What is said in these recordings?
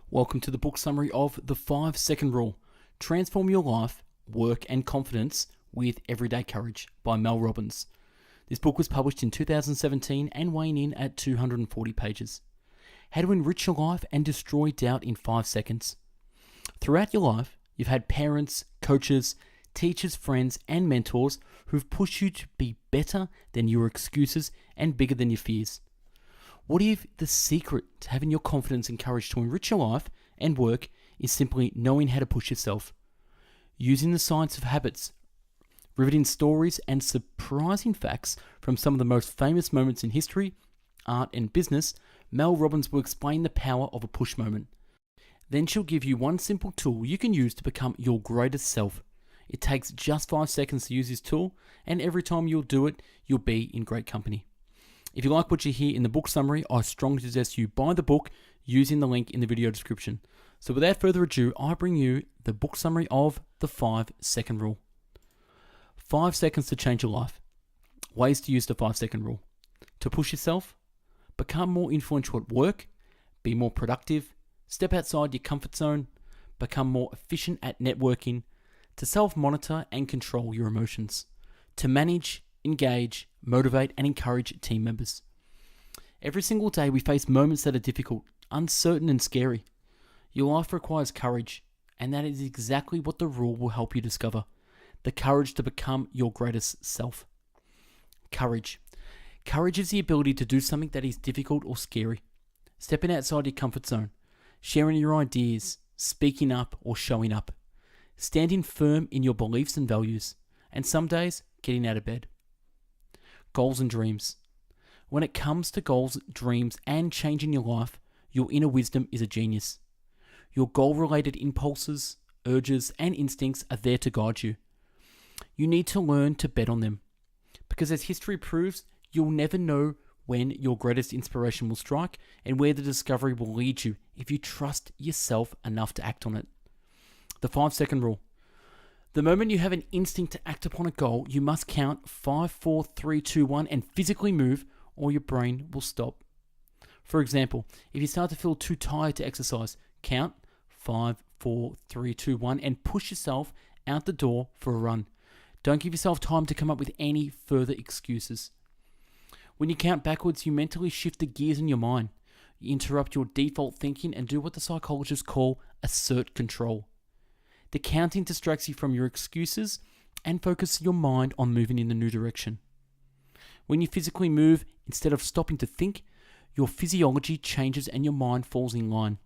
Welcome to the book summary of The 5-Second Rule. Transform your life, work and confidence with everyday courage by Mel Robbins. This book was published in 2017 and weighing in at 240 pages. How to enrich your life and destroy doubt in 5 seconds. Throughout your life, you've had parents, coaches, teachers, friends and mentors who've pushed you to be better than your excuses and bigger than your fears. What if the secret to having your confidence and courage to enrich your life and work is simply knowing how to push yourself? Using the science of habits, riveting stories and surprising facts from some of the most famous moments in history, art and business, Mel Robbins will explain the power of a push moment. Then she'll give you one simple tool you can use to become your greatest self. It takes just 5 seconds to use this tool, and every time you'll do it, you'll be in great company. If you like what you hear in the book summary, I strongly suggest you buy the book using the link in the video description. So without further ado, I bring you the book summary of The 5-Second Rule. 5 seconds to change your life. Ways to use the 5-second rule. To push yourself, become more influential at work, be more productive, step outside your comfort zone, become more efficient at networking, to self-monitor and control your emotions, to manage, engage, motivate and encourage team members. Every single day we face moments that are difficult, uncertain and scary. Your life requires courage, and that is exactly what the rule will help you discover. The courage to become your greatest self. Courage. Courage is the ability to do something that is difficult or scary. Stepping outside your comfort zone, sharing your ideas, speaking up or showing up. Standing firm in your beliefs and values, and some days getting out of bed. Goals and dreams. When it comes to goals, dreams, and changing your life, your inner wisdom is a genius. Your goal-related impulses, urges, and instincts are there to guide you. You need to learn to bet on them, because as history proves, you'll never know when your greatest inspiration will strike and where the discovery will lead you if you trust yourself enough to act on it. The 5-second rule. The moment you have an instinct to act upon a goal, you must count 5, 4, 3, 2, 1 and physically move, or your brain will stop. For example, if you start to feel too tired to exercise, count 5, 4, 3, 2, 1 and push yourself out the door for a run. Don't give yourself time to come up with any further excuses. When you count backwards, you mentally shift the gears in your mind. You interrupt your default thinking and do what the psychologists call assert control. The counting distracts you from your excuses and focuses your mind on moving in the new direction. When you physically move, instead of stopping to think, your physiology changes and your mind falls in line.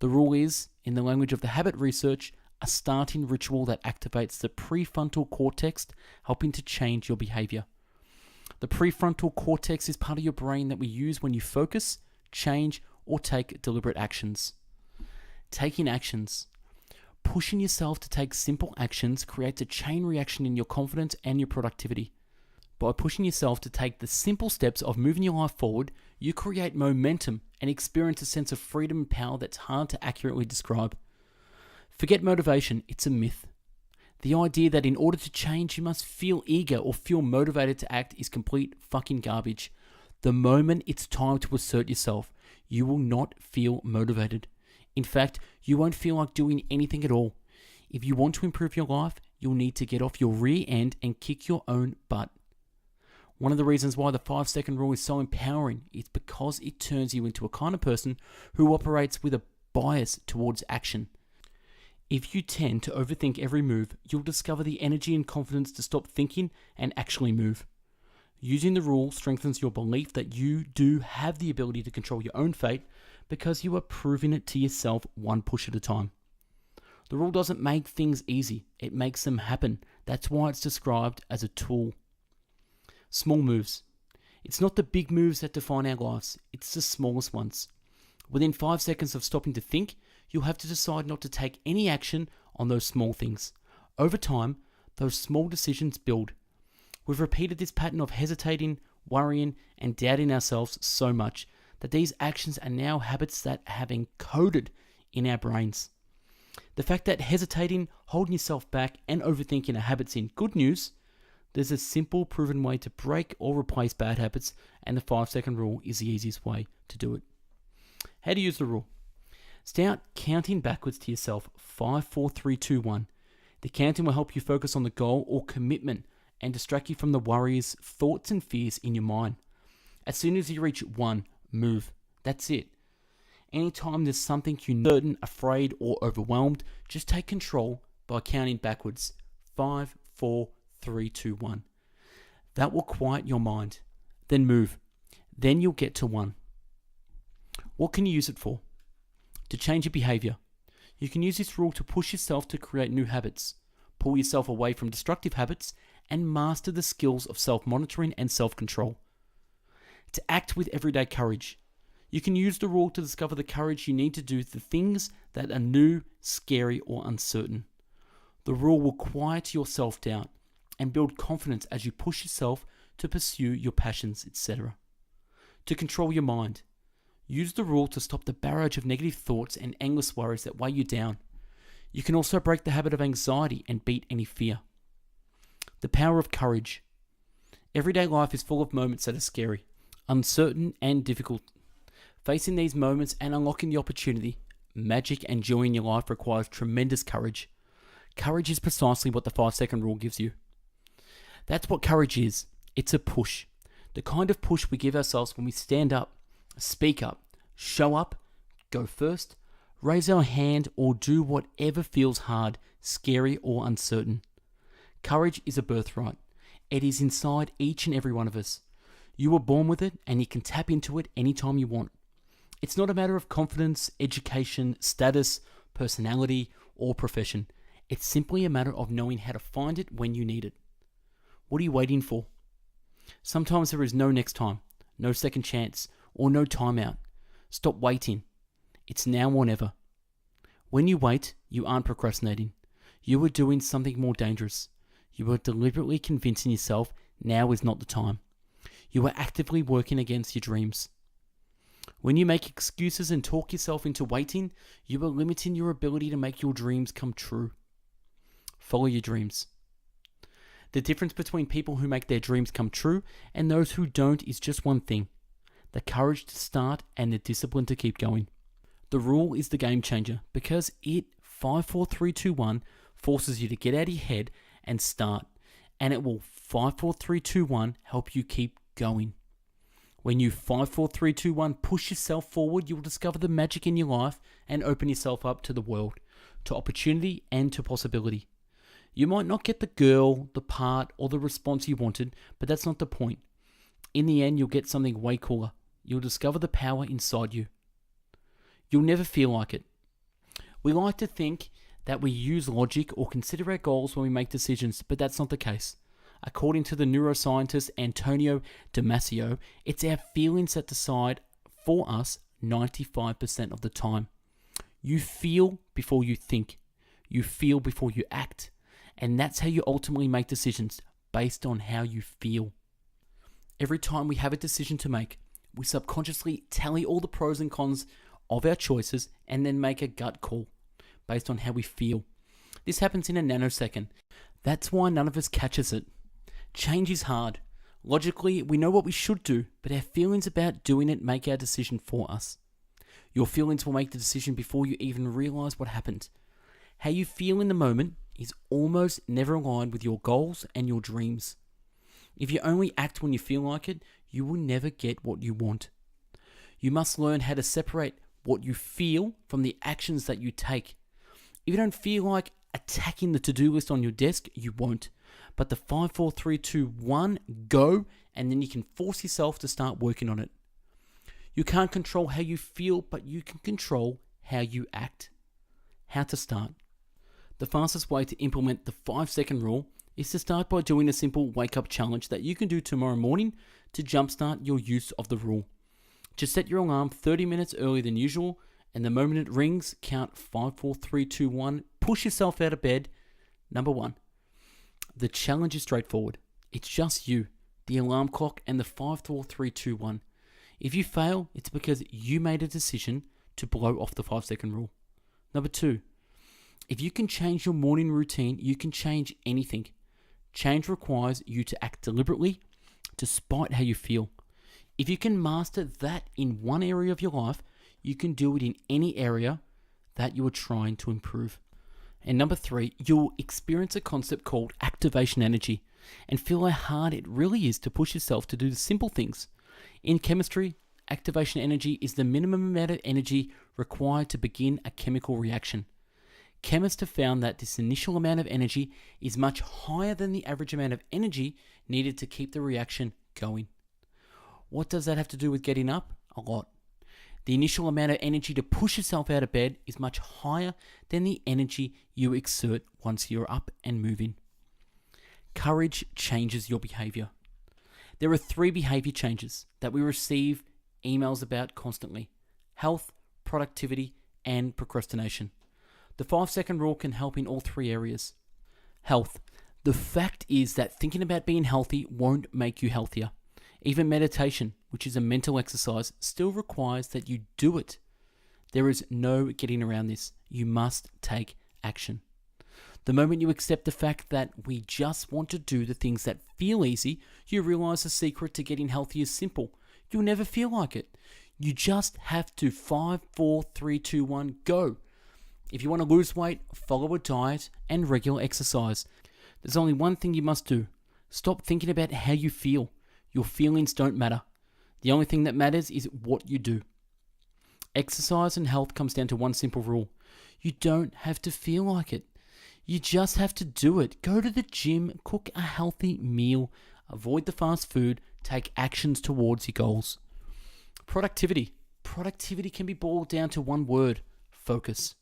The rule is, in the language of the habit research, a starting ritual that activates the prefrontal cortex, helping to change your behavior. The prefrontal cortex is part of your brain that we use when you focus, change, or take deliberate actions. Taking actions. Pushing yourself to take simple actions creates a chain reaction in your confidence and your productivity. By pushing yourself to take the simple steps of moving your life forward, you create momentum and experience a sense of freedom and power that's hard to accurately describe. Forget motivation, it's a myth. The idea that in order to change you must feel eager or feel motivated to act is complete fucking garbage. The moment it's time to assert yourself, you will not feel motivated. In fact, you won't feel like doing anything at all. If you want to improve your life, you'll need to get off your rear end and kick your own butt. One of the reasons why the 5-second rule is so empowering is because it turns you into a kind of person who operates with a bias towards action. If you tend to overthink every move, you'll discover the energy and confidence to stop thinking and actually move. Using the rule strengthens your belief that you do have the ability to control your own fate because you are proving it to yourself one push at a time. The rule doesn't make things easy, it makes them happen. That's why it's described as a tool. Small moves. It's not the big moves that define our lives, it's the smallest ones. Within 5 seconds of stopping to think, you'll have to decide not to take any action on those small things. Over time, those small decisions build. We've repeated this pattern of hesitating, worrying, and doubting ourselves so much that these actions are now habits that have encoded in our brains. The fact that hesitating, holding yourself back, and overthinking are habits in good news, there's a simple, proven way to break or replace bad habits, and the 5-second rule is the easiest way to do it. How to use the rule. Start counting backwards to yourself 5, 4, 3, 2, 1. The counting will help you focus on the goal or commitment and distract you from the worries, thoughts, and fears in your mind. As soon as you reach 1, move. That's it. Anytime there's something you're certain, afraid, or overwhelmed, just take control by counting backwards 5, 4, 3, 2, 1. That will quiet your mind. Then move. Then you'll get to 1. What can you use it for? To change your behavior. You can use this rule to push yourself to create new habits, pull yourself away from destructive habits, and master the skills of self-monitoring and self-control. To act with everyday courage. You can use the rule to discover the courage you need to do the things that are new, scary, or uncertain. The rule will quiet your self-doubt and build confidence as you push yourself to pursue your passions, etc. To control your mind. Use the rule to stop the barrage of negative thoughts and endless worries that weigh you down. You can also break the habit of anxiety and beat any fear. The power of courage. Everyday life is full of moments that are scary, uncertain, and difficult. Facing these moments and unlocking the opportunity, magic, and joy in your life requires tremendous courage. Courage is precisely what the 5-second rule gives you. That's what courage is. It's a push. The kind of push we give ourselves when we stand up, speak up, show up, go first, raise our hand, or do whatever feels hard, scary, or uncertain. Courage is a birthright. It is inside each and every one of us. You were born with it, and you can tap into it anytime you want. It's not a matter of confidence, education, status, personality, or profession. It's simply a matter of knowing how to find it when you need it. What are you waiting for? Sometimes there is no next time, no second chance, or no timeout. Stop waiting. It's now or never. When you wait, you aren't procrastinating. You are doing something more dangerous. You are deliberately convincing yourself now is not the time. You are actively working against your dreams. When you make excuses and talk yourself into waiting, you are limiting your ability to make your dreams come true. Follow your dreams. The difference between people who make their dreams come true and those who don't is just one thing: the courage to start and the discipline to keep going. The rule is the game changer because it, 5, 4, 3, 2, 1, forces you to get out of your head and start. And it will 5, 4, 3, 2, 1 help you keep going. When you 5, 4, 3, 2, 1 push yourself forward, you will discover the magic in your life and open yourself up to the world, to opportunity and to possibility. You might not get the girl, the part, or the response you wanted, but that's not the point. In the end, you'll get something way cooler. You'll discover the power inside you. You'll never feel like it. We like to think that we use logic or consider our goals when we make decisions, but that's not the case. According to the neuroscientist Antonio Damasio, it's our feelings that decide for us 95% of the time. You feel before you think. You feel before you act. And that's how you ultimately make decisions, based on how you feel. Every time we have a decision to make, we subconsciously tally all the pros and cons of our choices and then make a gut call based on how we feel. This happens in a nanosecond. That's why none of us catches it. Change is hard. Logically, we know what we should do, but our feelings about doing it make our decision for us. Your feelings will make the decision before you even realize what happened. How you feel in the moment is almost never aligned with your goals and your dreams. If you only act when you feel like it, you will never get what you want. You must learn how to separate what you feel from the actions that you take. If you don't feel like attacking the to-do list on your desk, you won't. But the 5, 4, 3, 2, 1, go, and then you can force yourself to start working on it. You can't control how you feel, but you can control how you act. How to start. The fastest way to implement the 5-second rule is to start by doing a simple wake-up challenge that you can do tomorrow morning to jumpstart your use of the rule. Just set your alarm 30 minutes earlier than usual, and the moment it rings, count 5, 4, 3, 2, 1, push yourself out of bed. Number 1. The challenge is straightforward. It's just you, the alarm clock, and the 5, 4, 3, 2, 1. If you fail, it's because you made a decision to blow off the 5-second rule. Number 2. If you can change your morning routine, you can change anything. Change requires you to act deliberately, despite how you feel. If you can master that in one area of your life, you can do it in any area that you are trying to improve. And number 3, you'll experience a concept called activation energy and feel how hard it really is to push yourself to do the simple things. In chemistry, activation energy is the minimum amount of energy required to begin a chemical reaction. Chemists have found that this initial amount of energy is much higher than the average amount of energy needed to keep the reaction going. What does that have to do with getting up? A lot. The initial amount of energy to push yourself out of bed is much higher than the energy you exert once you're up and moving. Courage changes your behavior. There are 3 behavior changes that we receive emails about constantly: health, productivity, and procrastination. The 5-second rule can help in all 3 areas. Health. The fact is that thinking about being healthy won't make you healthier. Even meditation, which is a mental exercise, still requires that you do it. There is no getting around this. You must take action. The moment you accept the fact that we just want to do the things that feel easy, you realize the secret to getting healthy is simple. You'll never feel like it. You just have to 5, 4, 3, 2, 1, go. If you want to lose weight, follow a diet and regular exercise. There's only one thing you must do. Stop thinking about how you feel. Your feelings don't matter. The only thing that matters is what you do. Exercise and health comes down to one simple rule. You don't have to feel like it. You just have to do it. Go to the gym, cook a healthy meal, avoid the fast food, take actions towards your goals. Productivity. Productivity can be boiled down to one word: focus.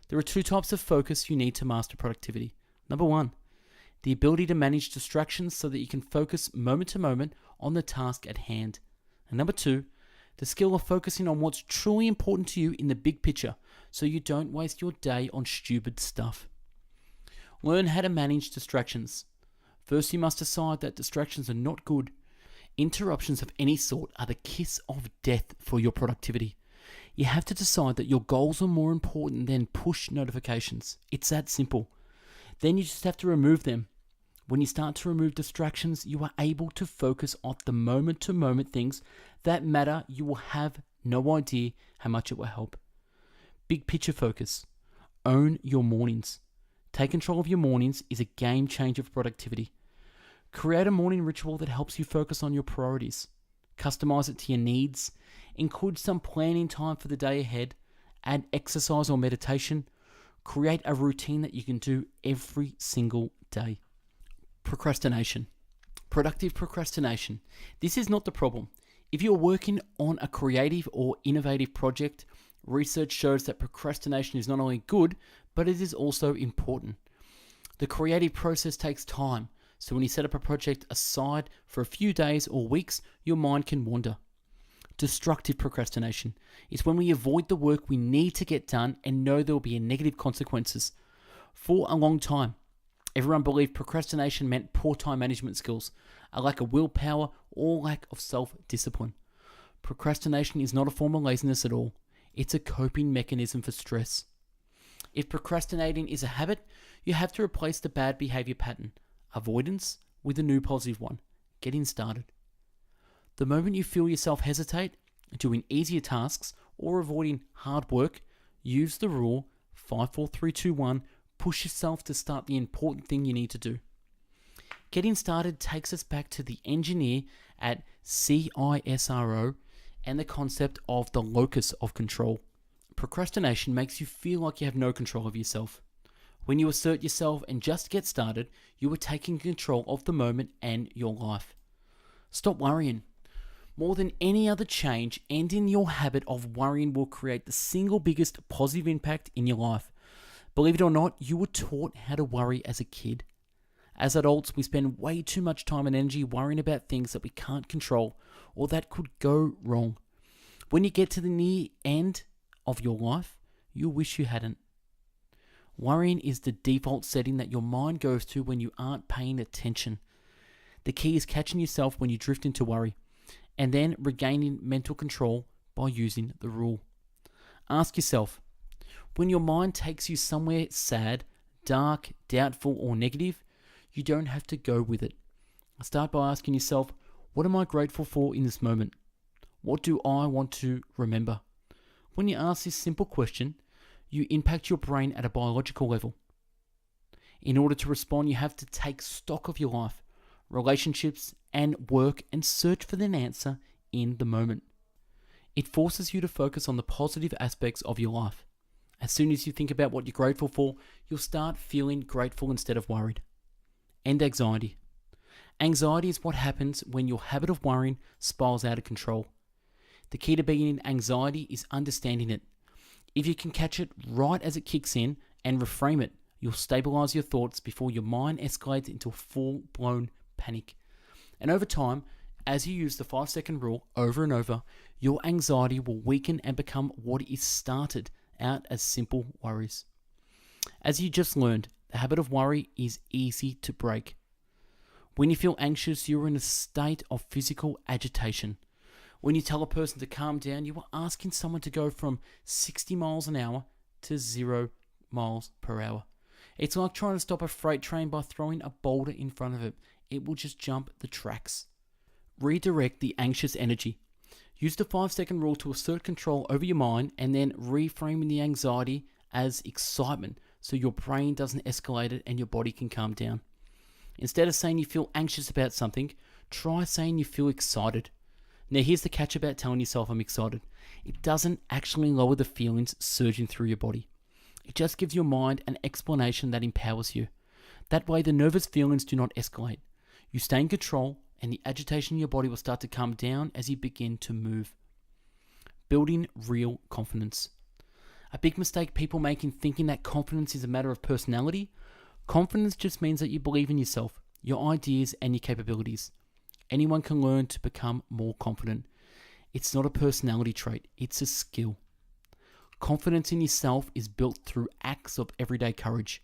There are 2 types of focus you need to master productivity. Number 1, the ability to manage distractions so that you can focus moment to moment on the task at hand. And number 2, the skill of focusing on what's truly important to you in the big picture so you don't waste your day on stupid stuff. Learn how to manage distractions. First, you must decide that distractions are not good. Interruptions of any sort are the kiss of death for your productivity. You have to decide that your goals are more important than push notifications. It's that simple. Then you just have to remove them. When you start to remove distractions, you are able to focus on the moment-to-moment things that matter. You will have no idea how much it will help. Big picture focus. Own your mornings. Take control of your mornings is a game changer for productivity. Create a morning ritual that helps you focus on your priorities. Customize it to your needs. Include some planning time for the day ahead. Add exercise or meditation. Create a routine that you can do every single day. Procrastination. Productive procrastination. This is not the problem. If you're working on a creative or innovative project, research shows that procrastination is not only good, but it is also important. The creative process takes time, so when you set up a project aside for a few days or weeks, your mind can wander. Destructive procrastination is when we avoid the work we need to get done and know there will be negative consequences. For a long time, everyone believed procrastination meant poor time management skills, a lack of willpower, or lack of self-discipline. Procrastination is not a form of laziness at all. It's a coping mechanism for stress. If procrastinating is a habit, you have to replace the bad behavior pattern, avoidance, with a new positive one, getting started. The moment you feel yourself hesitate, doing easier tasks, or avoiding hard work, use the rule 5, 4, 3, 2, 1. Push yourself to start the important thing you need to do. Getting started takes us back to the engineer at CISRO and the concept of the locus of control. Procrastination makes you feel like you have no control of yourself. When you assert yourself and just get started, you are taking control of the moment and your life. Stop worrying. More than any other change, ending your habit of worrying will create the single biggest positive impact in your life. Believe it or not, you were taught how to worry as a kid. As adults, we spend way too much time and energy worrying about things that we can't control or that could go wrong. When you get to the near end of your life, you'll wish you hadn't. Worrying is the default setting that your mind goes to when you aren't paying attention. The key is catching yourself when you drift into worry, and then regaining mental control by using the rule. Ask yourself, when your mind takes you somewhere sad, dark, doubtful, or negative, you don't have to go with it. Start by asking yourself, what am I grateful for in this moment? What do I want to remember? When you ask this simple question, you impact your brain at a biological level. In order to respond, you have to take stock of your life, relationships, and work and search for an answer in the moment. It forces you to focus on the positive aspects of your life. As soon as you think about what you're grateful for, you'll start feeling grateful instead of worried. And anxiety. Anxiety is what happens when your habit of worrying spirals out of control. The key to being in anxiety is understanding it. If you can catch it right as it kicks in and reframe it, you'll stabilize your thoughts before your mind escalates into a full-blown panic. And over time, as you use the 5-second rule over and over, your anxiety will weaken and become what is started out as simple worries. As you just learned, the habit of worry is easy to break. When you feel anxious, you're in a state of physical agitation. When you tell a person to calm down, you are asking someone to go from 60 miles an hour to 0 miles per hour. It's like trying to stop a freight train by throwing a boulder in front of it. It will just jump the tracks. Redirect the anxious energy. Use the 5-second rule to assert control over your mind and then reframing the anxiety as excitement so your brain doesn't escalate it and your body can calm down. Instead of saying you feel anxious about something, try saying you feel excited. Now here's the catch about telling yourself I'm excited. It doesn't actually lower the feelings surging through your body. It just gives your mind an explanation that empowers you. That way the nervous feelings do not escalate. You stay in control and the agitation in your body will start to calm down as you begin to move. Building real confidence. A big mistake people make in thinking that confidence is a matter of personality. Confidence just means that you believe in yourself, your ideas, and your capabilities. Anyone can learn to become more confident. It's not a personality trait, it's a skill. Confidence in yourself is built through acts of everyday courage.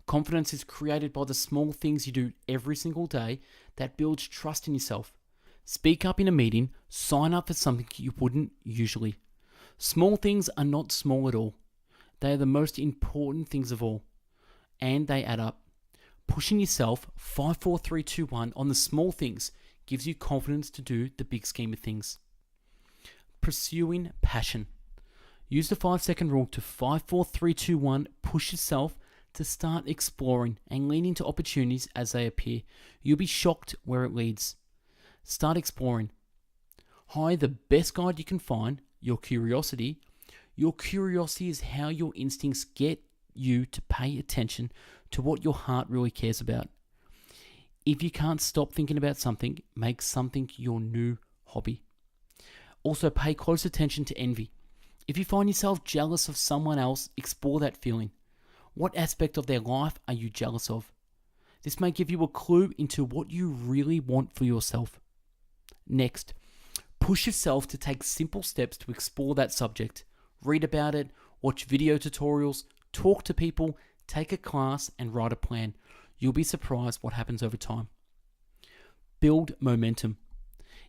Confidence is created by the small things you do every single day that builds trust in yourself. Speak up in a meeting, sign up for something you wouldn't usually. Small things are not small at all. They are the most important things of all. And they add up. Pushing yourself 5, 4, 3, 2, 1 on the small things gives you confidence to do the big scheme of things. Pursuing passion. Use the 5-second rule to 5, 4, 3, 2, 1. Push yourself to start exploring and lean into opportunities as they appear. You'll be shocked where it leads. Start exploring. Hire the best guide you can find, your curiosity. Your curiosity is how your instincts get you to pay attention to what your heart really cares about. If you can't stop thinking about something, make something your new hobby. Also, pay close attention to envy. If you find yourself jealous of someone else, explore that feeling. What aspect of their life are you jealous of? This may give you a clue into what you really want for yourself. Next, push yourself to take simple steps to explore that subject. Read about it, watch video tutorials, talk to people, take a class, and write a plan. You'll be surprised what happens over time. Build momentum.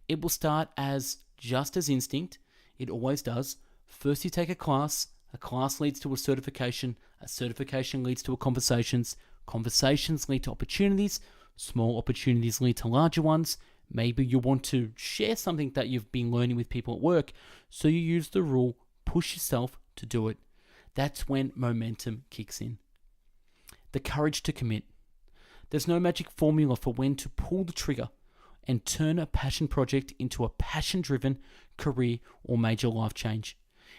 It will start as just as instinct. It always does. First you take a class leads to a certification leads to conversations lead to opportunities, small opportunities lead to larger ones. Maybe you want to share something that you've been learning with people at work, so you use the rule, push yourself to do it. That's when momentum kicks in. The courage to commit. There's no magic formula for when to pull the trigger and turn a passion project into a passion-driven career or major life change.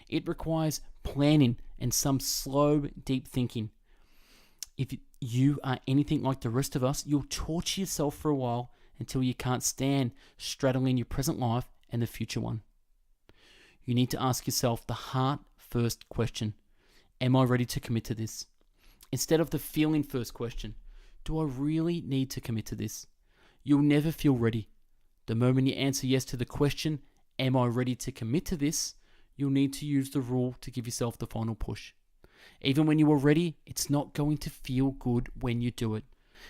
It requires planning and some slow, deep thinking. If you are anything like the rest of us, you'll torture yourself for a while until you can't stand straddling your present life and the future one. You need to ask yourself the heart-first question. Am I ready to commit to this? Instead of the feeling-first question. Do I really need to commit to this? You'll never feel ready. The moment you answer yes to the question, am I ready to commit to this? You'll need to use the rule to give yourself the final push. Even when you are ready, it's not going to feel good when you do it.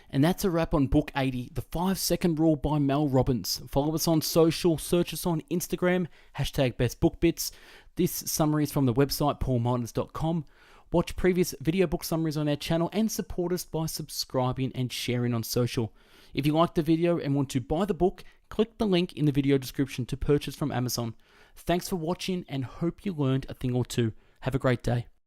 And that's a wrap on Book 80, The 5-Second Rule by Mel Robbins. Follow us on social, search us on Instagram, #BestBookBits. This summary is from the website paulmartins.com. Watch previous video book summaries on our channel and support us by subscribing and sharing on social. If you liked the video and want to buy the book, click the link in the video description to purchase from Amazon. Thanks for watching and hope you learned a thing or two. Have a great day.